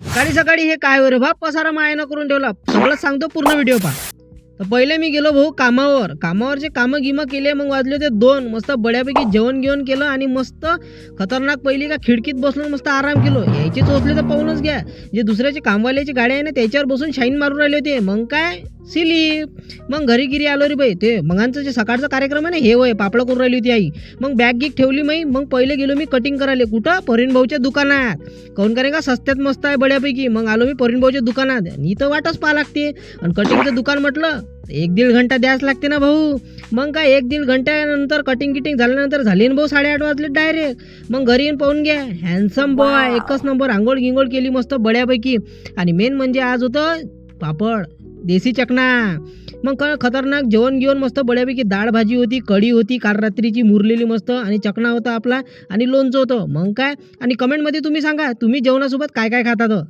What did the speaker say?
सकाळी सकाळी हे काय रे बाप पसारा मायानं करून ठेवला. सगळं सांगतो, पूर्ण व्हिडिओ पहा. तर पहिले मी गेलो भाऊ कामावरचे कामं गिमं केले. मग वाजले ते 2. मस्त बड्यापैकी जेवण घेऊन केलं आणि मस्त खतरनाक पहिली का खिडकीत बसून मस्त आराम केलो. यायचे चोचले तर पाहूनच घ्या. जे दुसऱ्याचे कामवाल्याची गाडी आहे ना त्याच्यावर बसून शाईन मारून राहिले होते. मग काय सिलीप. मग घरी गिरी आलो रे बाई. ते मगांचं जे सकाळचा कार्यक्रम आहे ना, हे होय पापड करून राहिली होती आई. मग बॅग गिक ठेवली मी. मग पहिले गेलो मी कटिंग करायला. कुठं? परीन भाऊच्या दुकानात. काऊन करे का स्वस्त्यात मस्त आहे बड्यापैकी. मग आलो मी परीन भाऊच्या दुकानात. इथं वाटच पाहा लागते. आणि कटिंगचं दुकान म्हटलं 1-1.5 घंटा द्यास लागते ना भाऊ. मग काय 1-1.5 घंट्यानंतर कटिंग झाल्यानंतर झाले ना भाऊ 8:30 वाजले डायरेक्ट. मग घरी येऊन पाहून घ्या, हँडसम बॉय एकच नंबर. आंघोळ गिंगोळ केली मस्त बड्यापैकी. आणि मेन म्हणजे आज होतं पापड, देसी चकना. मग खतरनाक जेवण घेऊन मस्त बड्यापैकी. डाळ भाजी होती, कढी होती काल रात्रीची मुरलेली मस्त, आणि चकना होता आपला, आणि लोणचं होतं. मग काय. आणि कमेंटमध्ये तुम्ही सांगा तुम्ही जेवणासोबत काय काय खाता.